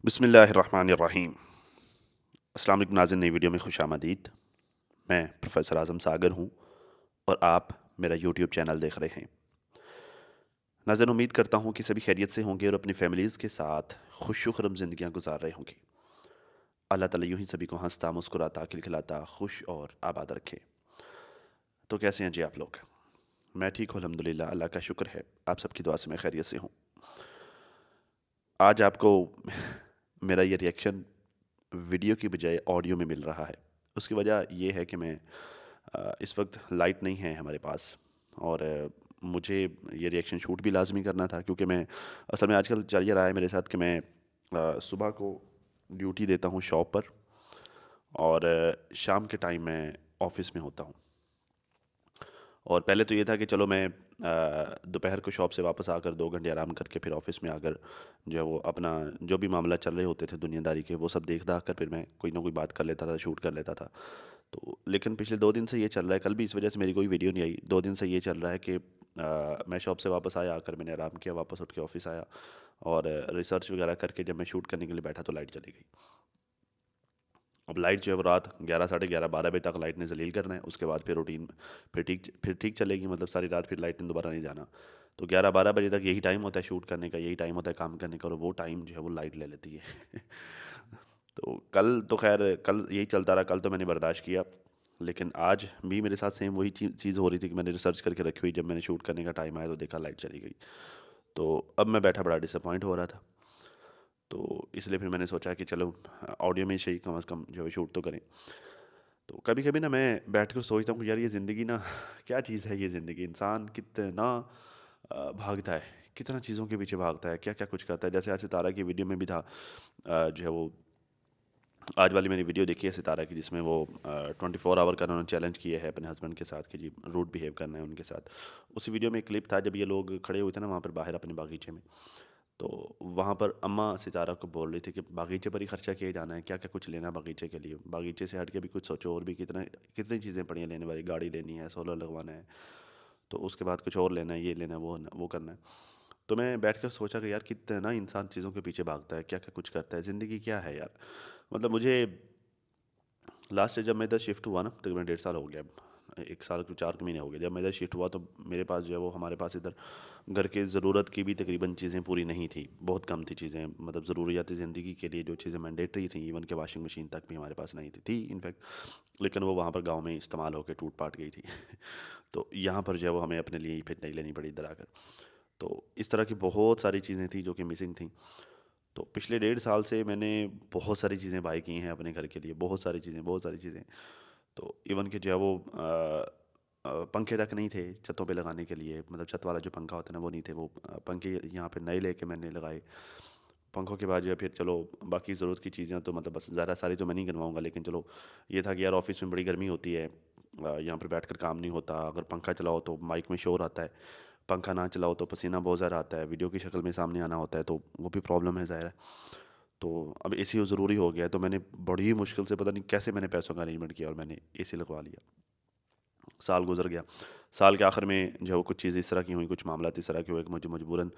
बिस्मिल्लाहिर्रहमानिर्रहीम। अस्सलाम वालेकुम नाज़रीन, नई वीडियो में खुशामदीद। मैं प्रोफेसर आज़म सागर हूँ और आप मेरा यूट्यूब चैनल देख रहे हैं। नाज़रीन, उम्मीद करता हूँ कि सभी खैरियत से होंगे और अपनी फैमिलीज़ के साथ खुश खुरम ज़िंदगियाँ गुजार रहे होंगे। अल्लाह ताला यूं ही सभी को हंसता मुस्कुराता खिलखिलाता खुश और आबाद रखे। तो कैसे हैं जी आप लोग? मैं ठीक हूँ अल्हम्दुलिल्लाह, अल्लाह का शुक्र है। आप सबकी दुआ से मैं खैरियत से हूँ। आज आपको मेरा ये रिएक्शन वीडियो की बजाय ऑडियो में मिल रहा है। उसकी वजह ये है कि इस वक्त लाइट नहीं है हमारे पास और मुझे ये रिएक्शन शूट भी लाजमी करना था, क्योंकि मैं असल में आजकल चल ये रहा है मेरे साथ कि मैं सुबह को ड्यूटी देता हूँ शॉप पर और शाम के टाइम मैं ऑफिस में होता हूँ। और पहले तो ये था कि चलो मैं दोपहर को शॉप से वापस आकर 2 घंटे आराम करके फिर ऑफिस में आकर जो है वो अपना जो भी मामला चल रहे होते थे दुनियादारी के, वो सब देख दाख कर फिर मैं कोई ना कोई बात कर लेता था, शूट कर लेता था। तो लेकिन पिछले 2 दिन से ये चल रहा है, कल भी इस वजह से मेरी कोई वीडियो नहीं आई। 2 दिन से ये चल रहा है कि मैं शॉप से वापस आया, आकर मैंने आराम किया, वापस उठ के ऑफिस आया और रिसर्च वगैरह करके जब मैं शूट करने के लिए बैठा तो लाइट चली गई। अब लाइट जो है वो रात 11, साढ़े 11, 12 बजे तक लाइट ने जलील करना है। उसके बाद फिर रूटीन फिर ठीक चलेगी, मतलब सारी रात फिर लाइट ने दोबारा नहीं जाना। तो 11, 12 बजे तक यही टाइम होता है शूट करने का, यही टाइम होता है काम करने का, और वो टाइम जो है वो लाइट ले लेती है। तो कल तो खैर कल यही चलता रहा, कल तो मैंने बर्दाश्त किया। लेकिन आज भी मेरे साथ सेम वही चीज़ हो रही थी कि मैंने रिसर्च करके रखी हुई, जब मैंने शूट करने का टाइम आया तो देखा लाइट चली गई। तो अब मैं बैठा बड़ा डिसअपॉइंट हो रहा था। तो इसलिए फिर मैंने सोचा कि चलो ऑडियो में सही कम अज़ कम जो है शूट तो करें। तो कभी कभी ना मैं बैठ कर सोचता हूँ कि यार ये ज़िंदगी ना क्या चीज़ है। ये ज़िंदगी, इंसान कितना भागता है, कितना चीज़ों के पीछे भागता है, क्या क्या कुछ करता है। जैसे आज सितारा की वीडियो में भी था, जो है वो आज वाली मैंने वीडियो देखी है सितारा की, जिसमें वो 24 आवर का उन्होंने चैलेंज किया है अपने हस्बैंड के साथ कि जी रूड बिहेव करना है उनके साथ। उसी वीडियो में एक क्लिप था जब ये लोग खड़े हुए थे ना वहाँ पर बाहर अपने बागीचे में। तो वहाँ पर अम्मा सितारा को बोल रही थी कि बागीचे पर ही खर्चा किए जाना है, क्या क्या कुछ लेना है बागीचे के लिए, बागीचे से हट के भी कुछ सोचो, और भी कितना कितनी चीज़ें पड़ी हैं लेने वाली, गाड़ी लेनी है, सोलर लगवाना है, तो उसके बाद कुछ और लेना है, ये लेना है, वो करना है। तो मैं बैठकर सोचा कि यार कितना इंसान चीज़ों के पीछे भागता है, क्या क्या कुछ करता है, ज़िंदगी क्या है यार। मतलब मुझे लास्ट से जब मैं इधर शिफ्ट हुआ ना, तकरीबन 1.5 साल हो गया अब, 1 साल को 4 महीने हो गए जब मैं इधर शिफ्ट हुआ। तो मेरे पास जो है वो हमारे पास इधर घर के ज़रूरत की भी तकरीबन चीज़ें पूरी नहीं थी, बहुत कम थी चीज़ें, मतलब ज़रूरियात ज़िंदगी के लिए जो चीज़ें मैंडेटरी थी, इवन के वॉशिंग मशीन तक भी हमारे पास नहीं थी इनफैक्ट। लेकिन वो वहाँ पर गांव में इस्तेमाल होकर टूट पाट गई थी। तो यहाँ पर जो है वो हमें अपने लिए ही फिर नहीं लेनी पड़ी इधर आकर। तो इस तरह की बहुत सारी चीज़ें थी जो कि मिसिंग थी। तो पिछले 1.5 साल से मैंने बहुत सारी चीज़ें बाय की हैं अपने घर के लिए, बहुत सारी चीज़ें, बहुत सारी चीज़ें। तो इवन कि जो है वो पंखे तक नहीं थे छतों पे लगाने के लिए, मतलब छत वाला जो पंखा होता है ना वो नहीं थे। वो पंखे यहाँ पे नए लेके मैंने लगाए। पंखों के बाद जो है फिर चलो बाकी ज़रूरत की चीज़ें तो मतलब बस ज़्यादा सारी तो मैं नहीं गिनवाऊँगा, लेकिन चलो ये था कि यार ऑफिस में बड़ी गर्मी होती है, यहाँ पर बैठकर काम नहीं होता, अगर पंखा चलाओ तो माइक में शोर आता है, पंखा ना चलाओ तो पसीना बहुत ज़्यादा आता है, वीडियो की शक्ल में सामने आना होता है, तो वो भी प्रॉब्लम है ज़ाहिर है। तो अब एसी ज़रूरी हो गया है, तो मैंने बड़ी मुश्किल से, पता नहीं कैसे मैंने पैसों का अरेंजमेंट किया और मैंने एसी लगवा लिया। साल गुजर गया। साल के आखिर में जो है वो कुछ चीज़ें इस तरह की हुई, कुछ मामला इस तरह के हुए कि मुझे मजबूरन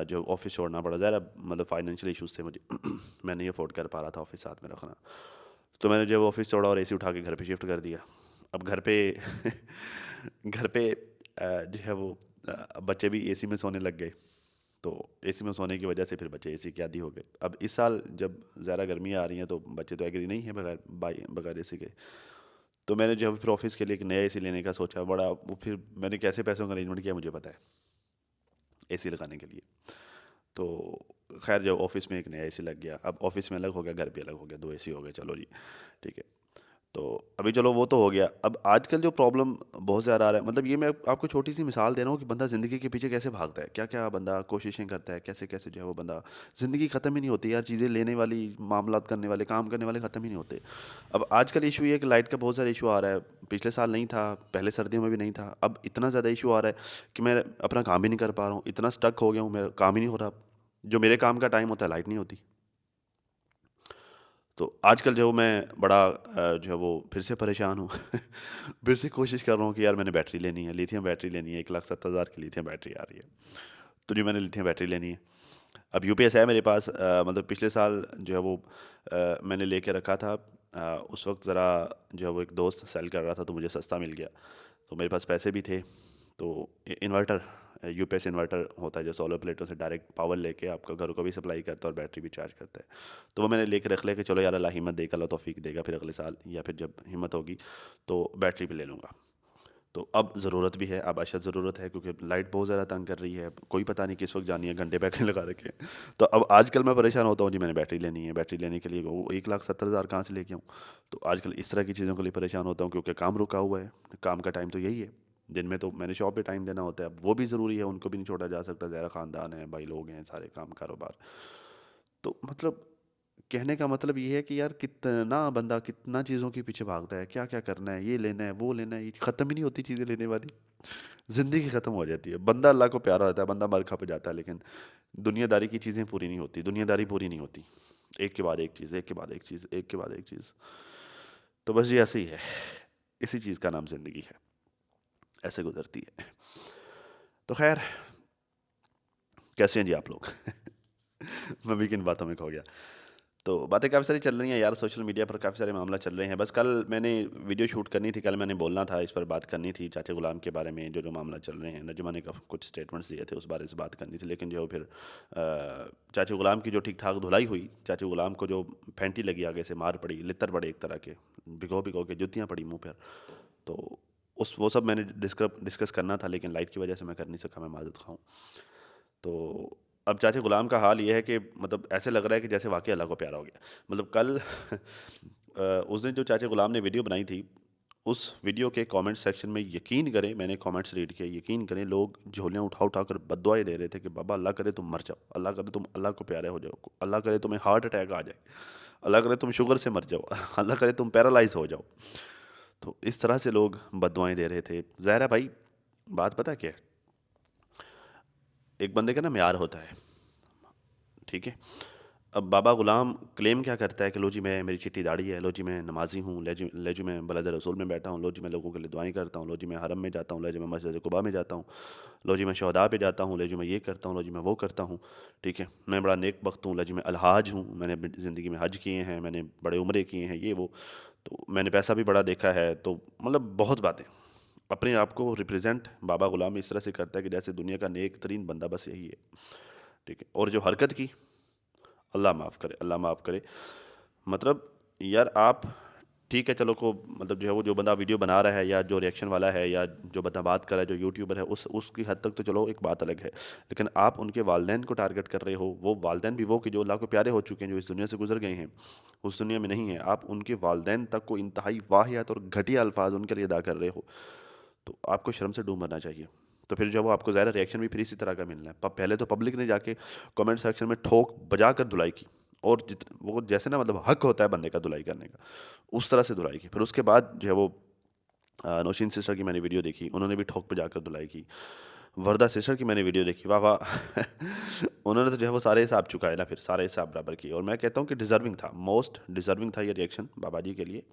जो ऑफिस छोड़ना पड़ा। ज़ाहिर है मतलब फाइनेंशियल इश्यूज़ थे मुझे। मैं नहीं अफोर्ड कर पा रहा था ऑफिस साथ में रखना। तो मैंने जो है वो ऑफिस छोड़ा और एसी उठा के घर पे शिफ्ट कर दिया। अब घर पे घर पे जो है वो बच्चे भी एसी में सोने लग गए। तो एसी में सोने की वजह से फिर बच्चे एसी के आदी हो गए। अब इस साल जब ज़्यादा गर्मियाँ आ रही हैं तो बच्चे तो एग्री नहीं है बगैर एसी के। तो मैंने जो है फिर ऑफिस के लिए एक नया एसी लेने का सोचा, बड़ा वो फिर मैंने कैसे पैसों का अरेंजमेंट किया मुझे पता है एसी लगाने के लिए। तो खैर जब ऑफिस में एक नया एसी लग गया, अब ऑफिस में अलग हो गया, घर पे अलग हो गया, 2 एसी हो गए, चलो जी ठीक है। तो अभी चलो वो तो हो गया। अब आजकल जो प्रॉब्लम बहुत ज़्यादा आ रहा है, मतलब ये मैं आपको छोटी सी मिसाल दे रहा हूँ कि बंदा ज़िंदगी के पीछे कैसे भागता है, क्या क्या बंदा कोशिशें करता है, कैसे कैसे जो है वो बंदा, ज़िंदगी ख़त्म ही नहीं होती यार, चीज़ें लेने वाली, मामलात करने वाले, काम करने वाले ख़त्म ही नहीं होते। अब आजकल इशू ये है कि लाइट का बहुत सारा इशू आ रहा है। पिछले साल नहीं था, पहले सर्दियों में भी नहीं था, अब इतना ज़्यादा इशू आ रहा है कि मैं अपना काम ही नहीं कर पा रहा हूँ, इतना स्टक हो गया हूँ, मेरा काम ही नहीं हो रहा। जो मेरे काम का टाइम होता है लाइट नहीं होती। तो आजकल जो मैं बड़ा जो है वो फिर से परेशान हूँ। फिर से कोशिश कर रहा हूँ कि यार मैंने बैटरी लेनी है, लिथियम बैटरी लेनी है, 1,70,000 की लिथियम बैटरी आ रही है। तो जी मैंने लिथियम बैटरी लेनी है। अब यूपीएस है मेरे पास, मतलब पिछले साल जो है वो मैंने लेके रखा था। उस वक्त ज़रा जो है वो एक दोस्त सेल कर रहा था तो मुझे सस्ता मिल गया, तो मेरे पास पैसे भी थे। तो इन्वर्टर, यूपीएस इन्वर्टर होता है जो सोलर प्लेटों से डायरेक्ट पावर लेके आपका घर को भी सप्लाई करता है और बैटरी भी चार्ज करता है। तो वो मैंने लेके रख लिया कि चलो यार अल्लाह हिम्मत देगा, अल्लाह तौफीक देगा, फिर अगले साल या फिर जब हिम्मत होगी तो बैटरी भी ले लूँगा। तो अब ज़रूरत भी है, अब अशद ज़रूरत है क्योंकि लाइट बहुत ज़्यादा तंग कर रही है, कोई पता नहीं किस वक्त जानी है, घंटे पे कहीं लगा रखे हैं। तो अब आजकल मैं परेशान होता हूँ जी, मैंने बैटरी लेनी है, बैटरी लेने के लिए वो 1,70,000 कहाँ से लेके आऊँ। तो आजकल इस तरह की चीज़ों के लिए परेशान होता हूँ क्योंकि काम रुका हुआ है, काम का टाइम तो यही है। दिन में तो मैंने शॉप पे टाइम देना होता है, अब वो भी ज़रूरी है, उनको भी नहीं छोड़ा जा सकता, ज़रा ख़ानदान है, भाई लोग हैं, सारे काम कारोबार। तो मतलब कहने का मतलब ये है कि यार कितना बंदा कितना चीज़ों के पीछे भागता है, क्या क्या करना है, ये लेना है वो लेना है, ये ख़त्म ही नहीं होती चीज़ें लेने वाली। ज़िंदगी ख़त्म हो जाती है, बंदा अल्लाह को प्यारा होता है, बंदा मर खप जाता है, लेकिन दुनियादारी की चीज़ें पूरी नहीं होती, दुनियादारी पूरी नहीं होती। एक के बाद एक चीज़, एक के बाद एक चीज़, एक के बाद एक चीज़। तो बस ये ऐसे ही है, इसी चीज़ का नाम ज़िंदगी है, ऐसे गुजरती है। तो खैर, कैसे हैं जी आप लोग? मैं भी किन बातों में खो गया। तो बातें काफ़ी सारी चल रही हैं यार, सोशल मीडिया पर काफ़ी सारे मामला चल रहे हैं। बस कल मैंने वीडियो शूट करनी थी, कल मैंने बोलना था, इस पर बात करनी थी, चाचा गुलाम के बारे में जो जो मामला चल रहे हैं, नजमा ने कुछ स्टेटमेंट्स दिए थे, उस बारे में बात करनी थी, लेकिन जो फिर चाचा गुलाम की जो ठीक ठाक धुलाई हुई, चाचा गुलाम को जो फैंटी लगी आगे से, मार पड़ी, लित्तर पड़े एक तरह के, भिगो भिगो के जुतियाँ पड़ी मुँह पर। तो उस वो सब मैंने डिस्कस करना था, लेकिन लाइट की वजह से मैं कर नहीं सका, मैं माजरत खाऊँ। तो अब चाचा गुलाम का हाल ये है कि मतलब ऐसे लग रहा है कि जैसे वाक़ई अल्लाह को प्यारा हो गया। मतलब कल उस दिन जो चाचा गुलाम ने वीडियो बनाई थी, उस वीडियो के कमेंट सेक्शन में यकीन करें, मैंने कमेंट्स रीड किए, यकीन करें लोग झोलियाँ उठा-उठा कर बद्दुआएँ दे रहे थे कि बाबा अल्लाह करे तुम मर जाओ, अल्लाह करे तुम अल्लाह को प्यारे हो जाओ, अल्लाह करे तुम्हें हार्ट अटैक आ जाए, अल्लाह करे तुम शुगर से मर जाओ, अल्लाह करे तुम पैरालाइज़ हो जाओ। तो इस तरह से लोग बद्दुआएँ दे रहे थे। ज़ाहिर है भाई, बात पता है क्या है? एक बंदे का ना म्यार होता है, ठीक है? अब बाबा गुलाम क्लेम क्या करता है कि लो जी मैं, मेरी चिट्टी दाढ़ी है, लो जी मैं नमाजी हूँ, ले जी मैं बलद रसूल में बैठा हूँ, लो जी मैं लोगों के लिए दुआएं करता हूँ, लो जी मैं हरम में जाता हूँ, लो जी मैं मस्जिद कुबा में जाता हूँ, लो जी मैं शहदा पे जाता हूँ, लो जी मैं ये करता हूँ, लो जी मैं वो करता हूँ, ठीक है, मैं बड़ा नेक बख्त हूँ, लो जी मैं अलहाज हूँ, मैंने अपनी ज़िंदगी में हज किए हैं, मैंने बड़े उम्रे किए हैं, ये वो, तो मैंने पैसा भी बड़ा देखा है, तो मतलब बहुत बातें अपने आप को रिप्रेजेंट बाबा गुलाम इस तरह से करता है कि जैसे दुनिया का नेक तरीन बंदा बस यही है, ठीक है। और जो हरकत की, अल्लाह माफ़ करे, अल्लाह माफ़ करे। मतलब यार आप, ठीक है चलो को, मतलब जो है वो जो बंदा वीडियो बना रहा है या जो रिएक्शन वाला है या जो बंदा बात कर रहा है, जो यूट्यूबर है, उस उसकी हद तक तो चलो एक बात अलग है। लेकिन आप उनके वालिदैन को टारगेट कर रहे हो, वो वालिदैन भी वो कि जो अल्लाह को प्यारे हो चुके हैं, जो इस दुनिया से गुजर गए हैं, उस दुनिया में नहीं है, आप उनके वालिदैन तक को इंतहाई वाहियात और घटिया अल्फाज उनके लिए अदा कर रहे हो, तो आपको शर्म से डूब मरना चाहिए। तो फिर जब वो आपको ज़ाहिर रिएक्शन भी फिर इसी तरह का मिलना है। पहले तो पब्लिक ने जाके कमेंट सेक्शन में ठोक बजा कर धुलाई की, और जित वो जैसे ना मतलब हक होता है बंदे का धुलाई करने का, उस तरह से धुलाई की। फिर उसके बाद जो है वो नौशीन सिस्टर की मैंने वीडियो देखी, उन्होंने भी ठोक बजा कर धुलाई की। वरदा सिस्टर की मैंने वीडियो देखी, वाह वाह! उन्होंने तो जो है वो सारे हिसाब चुकाए ना, फिर सारे हिसाब बराबर किए, और मैं कहता हूँ कि डिज़र्विंग था, मोस्ट डिज़र्विंग था ये रिएक्शन बाबा जी के लिए।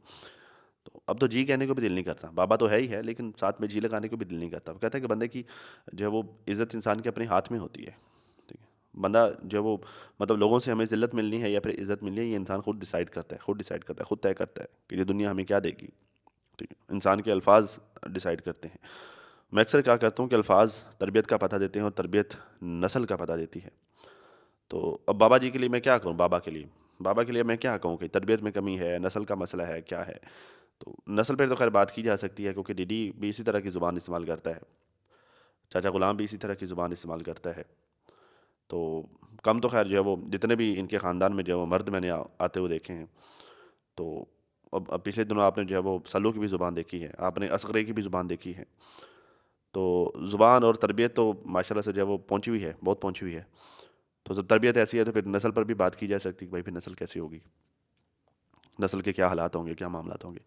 तो अब तो जी कहने को भी दिल नहीं करता, बाबा तो है ही है, लेकिन साथ में जी लगाने को भी दिल नहीं करता। वो कहता है कि बंदे की जो है वो इज़्ज़त इंसान के अपने हाथ में होती है, ठीक है। बंदा जो है वो, मतलब लोगों से हमें ज़िल्लत मिलनी है या फिर इज़्ज़त मिलनी है, ये इंसान खुद डिसाइड करता है, खुद डिसाइड करता है, खुद तय करता है कि ये दुनिया हमें क्या देगी, ठीक है। इंसान के अल्फाज डिसाइड करते हैं। मैं अक्सर क्या करता हूँ कि अल्फाज तरबियत का पता देते हैं और तरबियत नस्ल का पता देती है। तो अब बाबा जी के लिए मैं क्या कहूँ, बाबा के लिए मैं क्या कहूँ कि तरबियत में कमी है, नस्ल का मसला है, क्या है। तो नस्ल पे तो खैर बात की जा सकती है क्योंकि डीडी भी इसी तरह की ज़ुबान इस्तेमाल करता है, चाचा गुलाम भी इसी तरह की ज़ुबान इस्तेमाल करता है। तो कम तो खैर जो है वो जितने भी इनके ख़ानदान में जो है वो मर्द मैंने आते हुए देखे हैं। तो अब पिछले दिनों आपने जो है वो सल्लू की भी ज़ुबान देखी है, आपने असगरे की भी ज़ुबान देखी है। तो ज़ुबान और तरबियत तो माशाल्लाह से जो है वो पहुँची हुई है, बहुत पहुँची हुई है। तो जब तरबियत ऐसी है तो फिर नस्ल पर भी बात की जा सकती है कि भाई फिर नस्ल कैसी होगी, नस्ल के क्या हालात होंगे, क्या मामलात होंगे।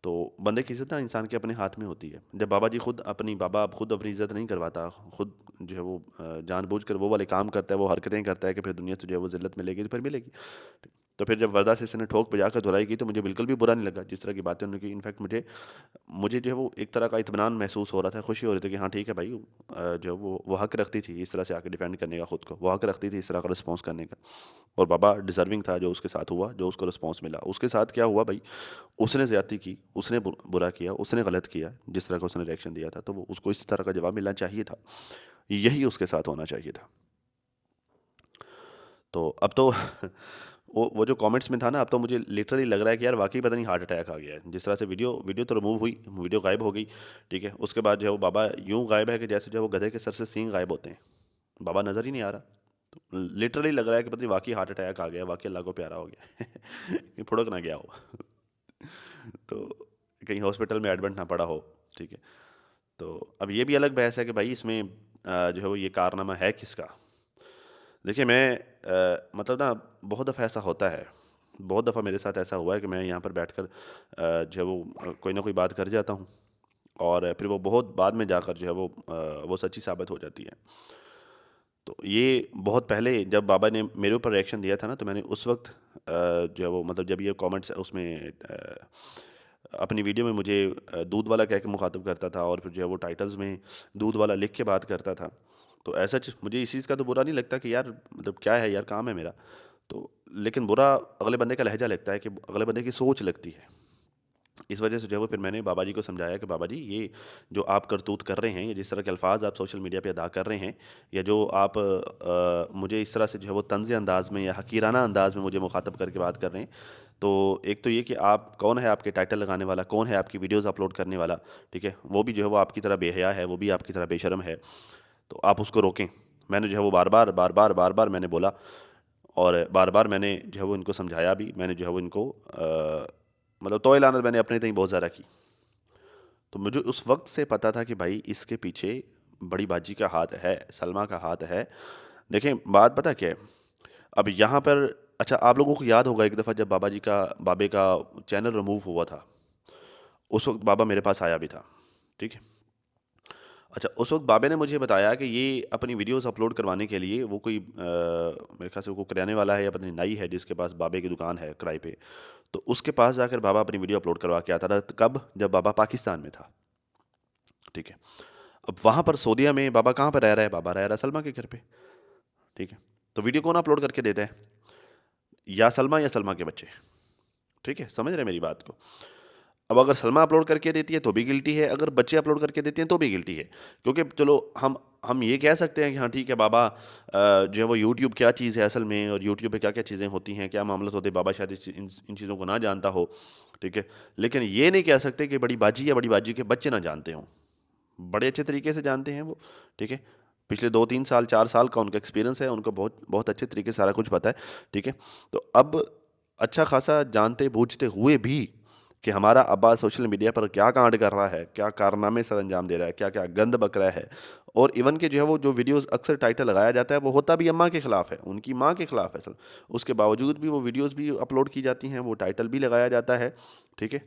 तो बंदे की इज़्ज़त ना इंसान के अपने हाथ में होती है। जब बाबा जी बाबा अब खुद अपनी इज़्ज़त नहीं करवाता, खुद जो है वो जानबूझकर वो वाले काम करता है, वो हरकतें करता है कि फिर दुनिया से जो है वो ज़िल्लत मिलेगी तो फिर मिलेगी। तो फिर जब वर्दा से इसने ठोक बजा कर धुलाई की तो मुझे बिल्कुल भी बुरा नहीं लगा जिस तरह की बातें उन्होंने की। इनफैक्ट मुझे मुझे जो है वो एक तरह का इत्मीनान महसूस हो रहा था, खुशी हो रही थी कि हाँ ठीक है भाई, जो वो हक रखती थी इस तरह से आके डिफेंड करने का खुद को, वो हक रखती थी इस तरह का रिस्पॉन्स करने का। और बाबा डिजर्विंग था जो उसके साथ हुआ, जो उसको रिस्पॉन्स मिला। उसके साथ क्या हुआ भाई, उसने ज़्यादती की, उसने बुरा किया, उसने गलत किया, जिस तरह का उसने रिएक्शन दिया था तो वो उसको इस तरह का जवाब मिलना चाहिए था, यही उसके साथ होना चाहिए था। तो अब तो वो जो कमेंट्स में था ना, अब तो मुझे लिटरली लग रहा है कि यार वाकई पता नहीं हार्ट अटैक आ गया है। जिस तरह से वीडियो वीडियो तो रिमूव हुई, वीडियो गायब हो गई, ठीक है। उसके बाद जो है वो बाबा यूं गायब है कि जैसे जो है वो गधे के सर से सींग गायब होते हैं, बाबा नज़र ही नहीं आ रहा। तो लिटरली लग रहा है कि पता नहीं वाकई हार्ट अटैक आ गया, वाकई अल्लाह को प्यारा हो गया कि फुड़क ना गया हो तो कहीं हॉस्पिटल में एडमिट ना पड़ा हो, ठीक है। तो अब ये भी अलग बहस है कि भाई इसमें जो है वो ये कारनामा है किसका। देखिए मैं मतलब ना बहुत दफ़ा ऐसा होता है, बहुत दफ़ा मेरे साथ ऐसा हुआ है कि मैं यहाँ पर बैठकर जो है वो कोई ना कोई बात कर जाता हूँ और फिर वो बहुत बाद में जाकर जो है वो सच्ची साबित हो जाती है। तो ये बहुत पहले जब बाबा ने मेरे ऊपर रिएक्शन दिया था ना, तो मैंने उस वक्त जो है वो मतलब जब ये कमेंट्स उसमें अपनी वीडियो में मुझे दूध वाला कह के मुखातब करता था और फिर जो है वो टाइटल्स में दूध वाला लिख के बात करता था। तो ऐसा मुझे इस चीज़ का तो बुरा नहीं लगता कि यार मतलब क्या है यार, काम है मेरा। तो लेकिन बुरा अगले बंदे का लहजा लगता है, कि अगले बंदे की सोच लगती है। इस वजह से जो है वो फिर मैंने बाबा जी को समझाया कि बाबा जी ये जो आप करतूत कर रहे हैं, या जिस तरह के अल्फाज आप सोशल मीडिया पे अदा कर रहे हैं, या जो आप मुझे इस तरह से जो है वो तंज़ अंदाज में या हकीराना अंदाज में मुझे मुखातब करके बात कर रहे हैं। तो एक तो ये कि आप कौन है, आपके टाइटल लगाने वाला कौन है, आपकी वीडियोज़ अपलोड करने वाला, ठीक है, वो भी जो है वो आपकी तरह बेहया है, वो भी आपकी तरह बेशर्म है। तो आप उसको रोकें। मैंने जो है वो बार बार बार बार बार बार मैंने बोला, और बार बार मैंने जो है वो इनको समझाया भी। मैंने जो है वो इनको मतलब तोय लानत मैंने अपने तई बहुत ज़्यादा की। तो मुझे उस वक्त से पता था कि भाई इसके पीछे बड़ी बाजी का हाथ है, सलमा का हाथ है। देखें बात पता क्या है, अब यहाँ पर अच्छा आप लोगों को याद होगा एक दफ़ा जब बाबे का चैनल रिमूव हुआ था, उस वक्त बाबा मेरे पास आया भी था, ठीक है। अच्छा उस वक्त बाबे ने मुझे बताया कि ये अपनी वीडियोस अपलोड करवाने के लिए वो कोई मेरे ख्याल से वो किराने वाला है या पता नहीं नाई है जिसके पास बाबे की दुकान है किराए पे। तो उसके पास जाकर बाबा अपनी वीडियो अपलोड करवा के आता था। कब? जब बाबा पाकिस्तान में था, ठीक है। अब वहाँ पर सऊदीया में बाबा कहाँ पर रह रहा है? बाबा रह रहा है सलमा के घर पे, ठीक है। तो वीडियो कौन अपलोड करके देता है? या सलमा या सलमा के बच्चे, ठीक है। समझ रहे हैं मेरी बात को? अब अगर सलमा अपलोड करके देती है तो भी गिल्टी है, अगर बच्चे अपलोड करके देते हैं तो भी गिल्टी है। क्योंकि चलो हम ये कह सकते हैं कि हाँ ठीक है बाबा जो है वो यूट्यूब क्या चीज़ है असल में, और यूट्यूब पे क्या क्या चीज़ें होती हैं, क्या मामला होते हैं, बाबा शायद इन चीज़ों को ना जानता हो, ठीक है। लेकिन ये नहीं कह सकते कि बड़ी बाजी या बड़ी बाजी के बच्चे ना जानते हों। बड़े अच्छे तरीके से जानते हैं वो, ठीक है। पिछले 2-3 साल 4 साल का उनका एक्सपीरियंस है, उनको बहुत बहुत अच्छे तरीके से सारा कुछ पता है, ठीक है। तो अब अच्छा खासा जानते बूझते हुए भी कि हमारा अब्बा सोशल मीडिया पर क्या कांड कर रहा है, क्या कारनामे सर अंजाम दे रहा है, क्या क्या गंद बक रहा है, और इवन के जो है वो जो वीडियोस अक्सर टाइटल लगाया जाता है वो होता भी अम्मा के खिलाफ है, उनकी माँ के खिलाफ है सर। उसके बावजूद भी वो वीडियोस भी अपलोड की जाती हैं, वो टाइटल भी लगाया जाता है, ठीक है।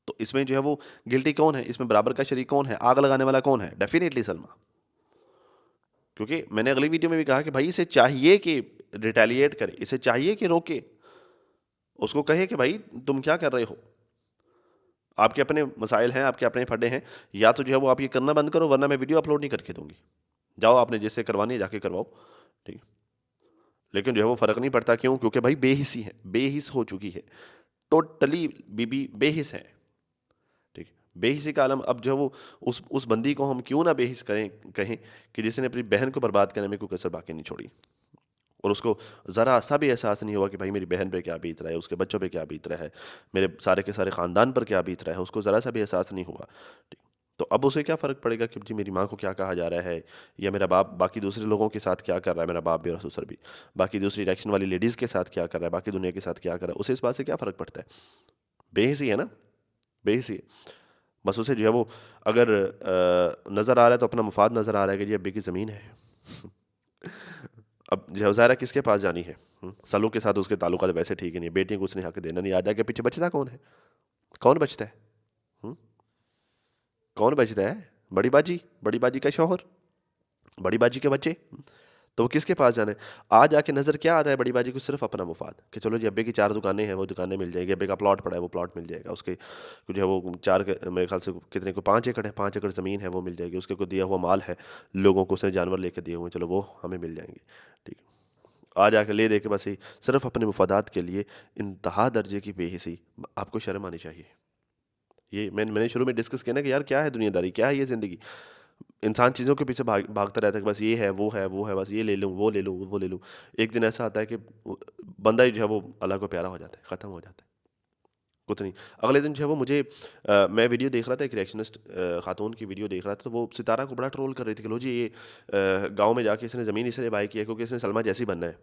तो इसमें जो है वो गिल्टी कौन है, इसमें बराबर का शरीक कौन है, आग लगाने वाला कौन है? डेफिनेटली सलमा। क्योंकि मैंने अगली वीडियो में भी कहा कि भाई इसे चाहिए कि रिटेलिएट करे, इसे चाहिए कि रोके, उसको कहे कि भाई तुम क्या कर रहे हो, आपके अपने मसाइल हैं, आपके अपने फड्डे हैं, या तो जो है वो आप ये करना बंद करो वरना मैं वीडियो अपलोड नहीं करके दूंगी। जाओ आपने जैसे करवानी है जाके करवाओ, ठीक है। लेकिन जो है वो फर्क नहीं पड़ता, क्यों? क्योंकि भाई बेहिसी है, बेहिस हो चुकी है, टोटली बीबी बेहिस है, ठीक है। बेहिसी का आलम अब जो है वो उस बंदी को हम क्यों ना बेहिस कहें कि जिसने अपनी बहन को बर्बाद करने में कोई कसर बाकी नहीं छोड़ी, और उसको ज़रा सा भी एहसास नहीं हुआ कि भाई मेरी बहन पे क्या बीत रहा है, उसके बच्चों पे क्या बीत रहा है, मेरे सारे के सारे ख़ानदान पर क्या बीत रहा है, उसको ज़रा सा भी एहसास नहीं हुआ, ठीक। तो अब उसे क्या फ़र्क पड़ेगा कि जी मेरी माँ को क्या कहा जा रहा है, या मेरा बाप बाकी दूसरे लोगों के साथ क्या कर रहा है, मेरा बाप भी और ससुर भी बाकी दूसरी रिएक्शन वाली लेडीज़ के साथ क्या कर रहा है, बाकी दुनिया के साथ क्या कर रहा है, उसे इस बात से क्या फ़र्क पड़ता है? बेहिसी है ना, बेहिसी है। बस उसे जो है वो अगर नज़र आ रहा है तो अपना मुफाद नज़र आ रहा है कि जी अब्बी की ज़मीन है अब ज़ाहिर है किसके पास जानी है? सालों के साथ उसके ताल्लुकात वैसे ठीक ही नहीं है, बेटियों को उसने हक देना नहीं, आ जाके पीछे बचता कौन है? कौन बचता है? हुँ? कौन बचता है? बड़ी बाजी का शौहर, बड़ी बाजी के बच्चे। तो वो किसके पास जाना है? आज आके नज़र क्या आता है बड़ी बाजी को? सिर्फ अपना मुफाद, कि चलो जी अब्बे की 4 दुकानें हैं, वो दुकानें मिल जाएगी, अब्बे का प्लॉट पड़ा है, वो प्लॉट मिल जाएगा, उसके जो है वो 4 मेरे ख्याल से कितने को 5 एकड़ है, 5 एकड़ ज़मीन है, वो मिल जाएगी, उसके को दिया हुआ माल है, लोगों को उसने जानवर लेके दिए हुए हैं, चलो वो हमें मिल जाएंगे। ठीक है, आज आके ले दे के बस ही सिर्फ अपने मुफादात के लिए इंतहा दर्जे की बेहिसी। आपको शर्म आनी चाहिए। ये मैंने शुरू में डिस्कस किया ना कि यार क्या है दुनियादारी, क्या है ये ज़िंदगी? इंसान चीज़ों के पीछे भागता रहता है कि बस ये है, वो है, बस ये ले लूँ, वो ले लूँ, वो ले लूँ। एक दिन ऐसा आता है कि बंदा ही जो है वो अल्लाह को प्यारा हो जाता है, ख़त्म हो जाता है, कुछ नहीं। अगले दिन जो है वो मुझे मैं वीडियो देख रहा था, एक रिएक्शनिस्ट खातून की वीडियो देख रहा था, तो वो सितारा को बड़ा ट्रोल कर रही थी कि लो जी ये गाँव में जाके इसने ज़मीन इसलिए बाय की है क्योंकि इसने सलमा जैसी बनना है।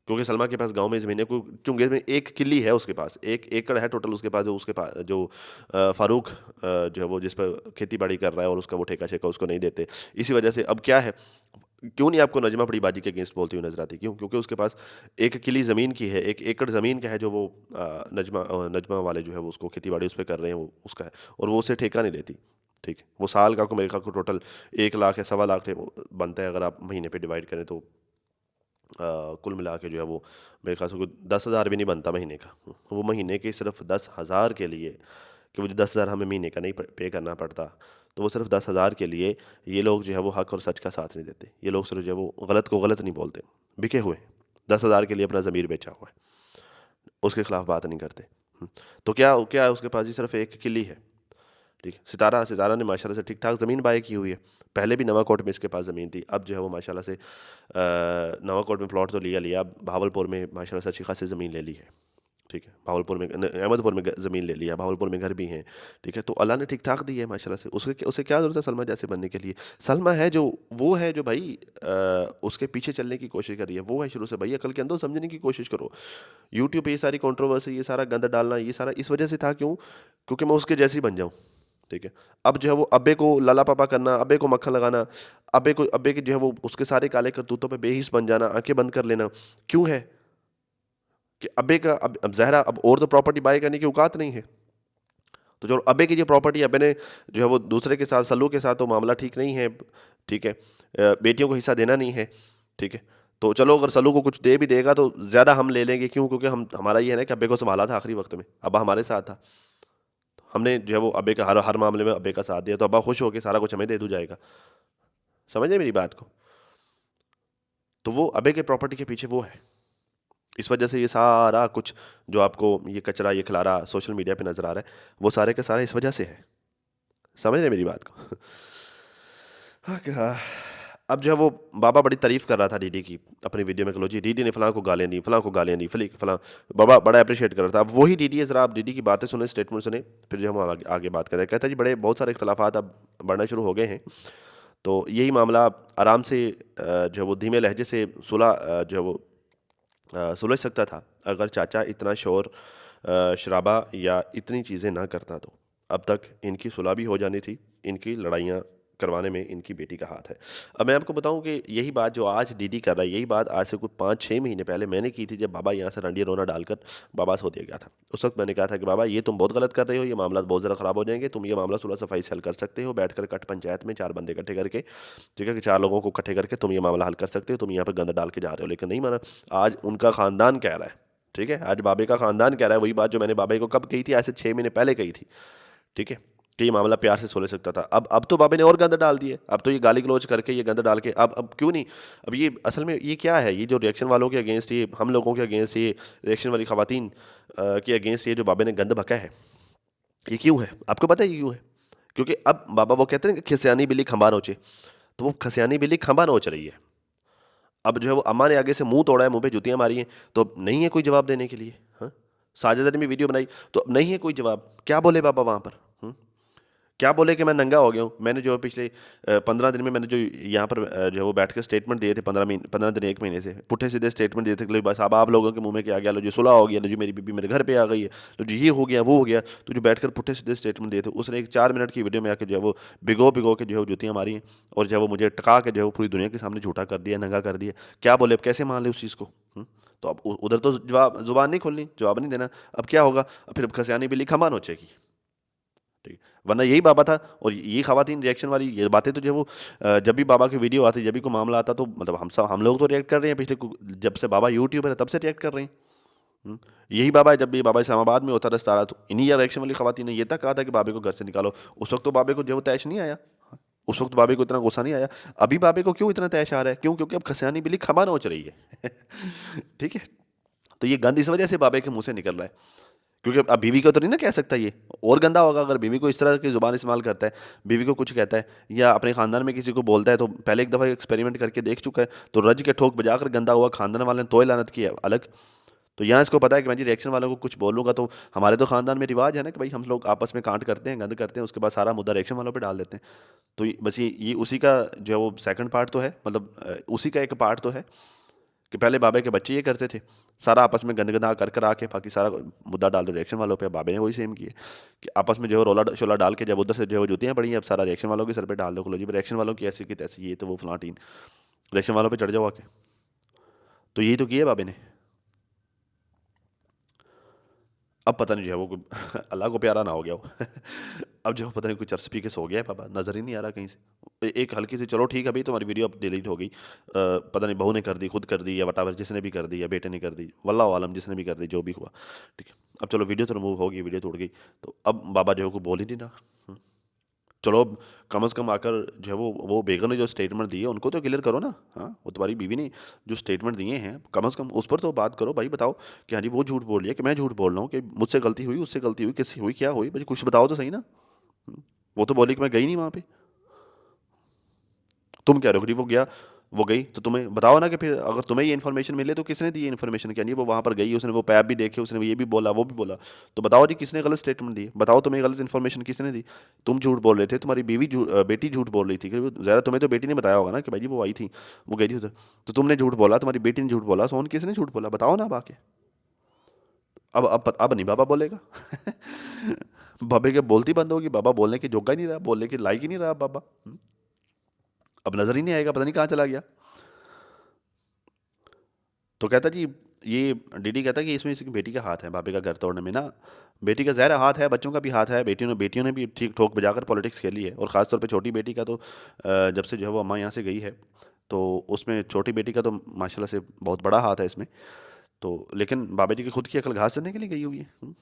क्योंकि सलमा के पास गाँव में ज़मीन है, कोई चुंगे में 1 किल्ली है उसके पास, 1 एकड़ है टोटल उसके पास, जो उसके पास जो फ़ारूक जो है वो जिस पर खेती-बाड़ी कर रहा है और उसका वो ठेका-शेका उसको नहीं देते। इसी वजह से अब क्या है, क्यों नहीं आपको नजमा बड़ी बाजी के अगेंस्ट बोलती हुई नज़र आती? क्यों? क्योंकि उसके पास 1 किल्ली ज़मीन की है, 1 एकड़ ज़मीन का है जो वो नजमा वाले जो है वो उसको खेती-बाड़ी उस पे कर रहे हैं, वो उसका है और वो उसे ठेका नहीं देती। ठीक है? वो साल का को मेरे ख़्याल को टोटल 1 लाख या सवा लाख वो बनता है, अगर आप महीने पे डिवाइड करें तो कुल मिला के जो है वो मेरे ख्याल से कोई 10,000 भी नहीं बनता महीने का। वो महीने के सिर्फ 10,000 के लिए, कि वो जो 10,000 हमें महीने का नहीं पे करना पड़ता, तो वो सिर्फ 10,000 के लिए ये लोग जो है वो हक और सच का साथ नहीं देते। ये लोग सिर्फ जो है वो गलत को गलत नहीं बोलते, बिके हुए हैं। 10,000 के लिए अपना ज़मीर बेचा हुआ है, उसके खिलाफ बात नहीं करते। तो क्या क्या है उसके पास? जी सिर्फ एक किली है। ठीक है, सितारा सितारा ने माशाल्लाह से ठीक ठाक ज़मीन बाय की हुई है। पहले भी नवाकोट में इसके पास ज़मीन थी, अब जो है वो माशाल्लाह से नवाकोट में प्लॉट तो लिया लिया, अब भावलपुर में माशाल्लाह से अच्छी खासी ज़मीन ले ली है। ठीक है, भावलपुर में अहमदपुर में ज़मीन ले लिया, भावलपुर में घर भी हैं। ठीक है, तो अल्लाह ने ठीक ठाक दी है माशाल्लाह से। उसे क्या ज़रूरत है सलमा जैसे बनने के लिए? सलमा है जो, वो है जो भाई उसके पीछे चलने की कोशिश कर रही है, वो है शुरू से। भाई अकल के अंदर समझने की कोशिश करो। यूट्यूब पे ये सारी कंट्रोवर्सी, ये सारा गंद डालना, ये सारा इस वजह से था, क्यों? क्योंकि मैं उसके जैसी बन जाऊँ। ठीक है, अब जो है वो अब्बे को लाला पापा करना, अब्बे को मक्खन लगाना, अब्बे के जो है वो उसके सारे काले करतूतों पे बेहिस बन जाना, आंखें बंद कर लेना, क्यों है? कि अब्बे का अब ज़ाहिर है अब और तो प्रॉपर्टी बाय करने की औकात नहीं है। तो जो अब्बे की जो प्रॉपर्टी, अब्बे ने जो है वो दूसरे के साथ, सल्लू के साथ, तो मामला ठीक नहीं है। ठीक है, बेटियों को हिस्सा देना नहीं है। ठीक है, तो चलो अगर सल्लू को कुछ दे भी देगा तो ज़्यादा हम ले लेंगे, क्यों? क्योंकि हम, हमारा ये है ना कि अब्बे को संभाला था आखिरी वक्त में, अब्बा हमारे साथ था। हमने जो है वो अब्बे का हर हर मामले में अब्बे का साथ दिया, तो अब्बा खुश होकर सारा कुछ हमें दे दूँ जाएगा। समझ रहे मेरी बात को? तो वो अब्बे के प्रॉपर्टी के पीछे वो है। इस वजह से ये सारा कुछ जो आपको ये कचरा, ये खिलारा सोशल मीडिया पे नज़र आ रहा है, वो सारे का सारा इस वजह से है। समझ रहे मेरी बात को? हाँ, क्या अब जो है वो बाबा बड़ी तारीफ़ कर रहा था डीडी की अपनी वीडियो में कि लो जी डीडी ने फलां को गालियाँ दी, फलां को गालियाँ दी, फलां बाबा बड़ा एप्रिशिएट कर रहा था। अब वही डीडी है, ज़रा आप डीडी की बातें सुने, स्टेटमेंट सुने, फिर जो हम आगे आगे बात करें। कहता है जी बड़े बहुत सारे इख्तलाफात अब बढ़ना शुरू हो गए हैं, तो यही मामला आराम से जो है वो धीमे लहजे से सुलह जो है वो सुलझ सकता था, अगर चाचा इतना शोर शराबा या इतनी चीज़ें ना करता तो। अब तक इनकी सुलह भी हो जानी थी, इनकी लड़ाइयाँ करवाने में इनकी बेटी का हाथ है। अब मैं आपको बताऊँ कि यही बात जो आज डीडी कर रहा है, यही बात आज से कुछ 5-6 महीने पहले मैंने की थी, जब बाबा यहाँ से रंडी रोना डालकर बाबा से हो दिया गया था। उस वक़्त मैंने कहा था कि बाबा ये तुम बहुत गलत कर रहे हो, ये मामला बहुत ज़्यादा ख़राब हो जाएँगे, तुम ये मामला सुलह सफ़ाई से हल कर सकते हो, बैठकर कट पंचायत में 4 बंदे इकट्ठे करके, ठीक है, कि 4 लोगों को इकट्ठे करके तुम ये मामला हल कर सकते हो, तुम यहाँ पे गंद डाल के जा रहे हो, लेकिन नहीं माना। आज उनका ख़ानदान कह रहा है, ठीक है, आज बाबे का ख़ानदान कह रहा है वही बात जो मैंने बाबे को कब कही थी, आज से 6 महीने पहले कही थी, ठीक है, कि ये मामला प्यार से सुलझ सकता था। अब तो बाबे ने और गंद डाल दिए, अब तो ये गाली गलौज करके ये गंद डाल के अब क्यों नहीं? अब ये असल में ये क्या है? ये जो रिएक्शन वालों के अगेंस्ट, ये हम लोगों के अगेंस्ट, ये रिएक्शन वाली ख़वातीन के अगेंस्ट ये जो बाबे ने गंद बका है, ये क्यों है? आपको पता है ये क्यों है? क्योंकि अब बाबा वो कहते हैं ना कि खिसियानी बिल्ली खंबा नोचे, तो वो खसियानी बिल्ली खंबा नोच रही है। अब जो है वो अम्मा ने आगे से मुँह तोड़ा है, मुँह पे जूतियाँ मारी हैं, तो अब नहीं है कोई जवाब देने के लिए, हाँ? साजिदा ने भी वीडियो बनाई, तो अब नहीं है कोई जवाब। क्या बोले बाबा वहाँ पर? हुँ? क्या बोले कि मैं नंगा हो गया हूँ? मैंने जो पिछले 15 दिन में मैंने जो यहाँ पर जो है वो बैठ के स्टेटमेंट दिए थे, 15 दिन 1 महीने से, पुट्ठे-सीधे स्टेटमेंट दिए थे कि लो बस अब आप लोगों के मुँह में क्या आ गया, लो जी सुलह हो गया, लो जी मेरी बीबी मेरे घर पे आ गई है, लो जी ये हो गया, वो हो गया। तो जो बैठकर पुट्ठे-सीधे स्टेटमेंट दिए थे, उसने एक 4 मिनट की वीडियो में आके जो है वो भिगो-भिगो के जो है वो जूतियाँ मारी हैं और जो है वो मुझे टका के जो है वो पूरी दुनिया के सामने झूठा कर दिया, नंगा कर दिया। क्या बोले, अब कैसे मान लें उस चीज़ को? हुँ? तो अब उ उधर तो जवाब ज़ुबान नहीं खोलनी, जवाब नहीं देना। अब क्या होगा? अब फिर खसियानी बिल्ली खंभा नोचेगी। ठीक। वरना यही बाबा था, और ये खवातीन रिएक्शन वाली ये बातें तो जो वो जब भी बाबा की वीडियो आती, जब भी कोई मामला आता, तो मतलब हम लोग तो रिएक्ट कर रहे हैं, जब से बाबा यूट्यूबर है तब से रिएक्ट कर रहे हैं। हम्म, यही बाबा है, जब भी बाबा इस्लामाबाद में होता रहा तो इन्हीं रिएक्शन वाली खवातीन ने ये तक कहा था कि बाबे को घर से निकालो। उस वक्त तो बाबे को जो वो तैश नहीं आया, उस वक्त बाबे को इतना गुस्सा नहीं आया। अभी बाबे को क्यों इतना तैश आ रहा है? क्यों? क्योंकि अब खसियानी बिल्ली खबा नोच रही है। ठीक है। तो ये गंद इस वजह से बाबे के मुंह से निकल रहा है, क्योंकि अब बीवी को तो नहीं ना कह सकता ये। और गंदा होगा अगर बीवी को इस तरह की जुबान इस्तेमाल करता है, बीवी को कुछ कहता है या अपने खानदान में किसी को बोलता है, तो पहले एक दफ़ा एक्सपेरिमेंट करके देख चुका है, तो रज के ठोक बजाकर गंदा हुआ, खानदान वाले ने तोय लानत की है अलग। तो यहाँ इसको पता है कि मैं जी रिएक्शन वालों को कुछ बोलूंगा तो हमारे तो खानदान में रिवाज है ना कि भाई हम लोग आपस में कांट करते हैं, गंद करते हैं, उसके बाद सारा मुद्दा रिएक्शन वालों पे डाल देते हैं। तो बस ये उसी का जो है वो सेकंड पार्ट तो है, मतलब उसी का एक पार्ट तो है कि पहले बाबे के बच्चे ये करते थे, सारा आपस में गंद गंदा कर कर आके बाकी सारा मुद्दा डाल दो रिएक्शन वालों पे। बाबे ने वही सेम किए कि आपस में जो है रोला शोला डाल के जब उधर से जो है वो जुतियाँ पड़ी हैं, अब सारा रिएक्शन वालों के सर पे डाल दो, लो जी रिएक्शन वालों की ऐसी की तैसी, ये तो वो फलां टीन, रिएक्शन वालों पे चढ़ जाओ आके। तो यही तो किया बाबे ने। अब पता नहीं जो है वो अल्लाह को प्यारा ना हो गया हो। अब जो है पता नहीं कोई चर्च पी के सो गया है पापा, नज़र ही नहीं आ रहा कहीं से। एक हल्की सी चलो ठीक है भाई, तुम्हारी वीडियो अब डिलीट हो गई, पता नहीं बहू ने कर दी, खुद कर दी, या वटावर जिसने भी कर दी, या बेटे ने कर दी, वल्लाह आलम जिसने भी कर दी, जो भी हुआ। ठीक है। अब चलो वीडियो तो रिमूव होगी, वीडियो तो उड़ गई, तो अब बाबा जो है को बोल ही नहीं रहा। चलो अब कम से कम आकर जो है वो बेगम ने जो स्टेटमेंट दी है उनको तो क्लियर करो ना। हाँ, वो तुम्हारी बीवी ने जो स्टेटमेंट दिए हैं, कम से कम उस पर तो बात करो भाई, बताओ कि हाँ जी वो झूठ बोल रही है कि मैं झूठ बोल रहा हूँ, कि मुझसे गलती हुई, उससे गलती हुई, किससे हुई, क्या हुई, भाई कुछ बताओ तो सही ना। वो तो बोली कि मैं गई नहीं वहाँ पे। तुम कह रहे हो कि वो गया, वो गई, तो तुम्हें बताओ ना कि फिर अगर तुम्हें ये इन्फॉर्मेशन मिले तो किसने दी ये इन्फॉर्मेशन, क्या नहीं वो वहाँ पर गई, उसने वो पैप भी देखे, उसने ये भी बोला वो भी बोला, तो बताओ जी किसने गलत स्टेटमेंट दी, बताओ तुम्हें गलत इन्फॉर्मेशन किसने दी। तुम झूठ बोल रहे थे, तुम्हारी बेटी झूठ बोल रही थी कि ज़्यादा, तुम्हें तो बेटी ने बताया होगा ना कि भाई जी वो आई थी, वो गई थी उधर, तो तुमने झूठ बोला, तुम्हारी बेटी ने झूठ बोला, सोन किसने झूठ बोला, बताओ ना अब आके। अब नहीं बाबा बोलेगा। बाबे के बोलती बंद होगी, बाबा बोलने की जोगा ही नहीं रहा, बोलने की लायक ही नहीं रहा बाबा। अब नजर ही नहीं आएगा, पता नहीं कहाँ चला गया। तो कहता जी, ये डीडी कहता कि इसमें इसकी बेटी का हाथ है बाबे का घर तोड़ने में ना। बेटी का ज़ाहिर है हाथ है, बच्चों का भी हाथ है, बेटियों ने भी ठीक ठोक बजाकर पॉलिटिक्स खेली है, और ख़ास तौर पे छोटी बेटी का तो जब से जो है वो अम्मा यहाँ से गई है, तो उसमें छोटी बेटी का तो माशाल्लाह से बहुत बड़ा हाथ है इसमें। तो लेकिन बाबा जी की खुद की अकल घास चरने के लिए गई हुई है।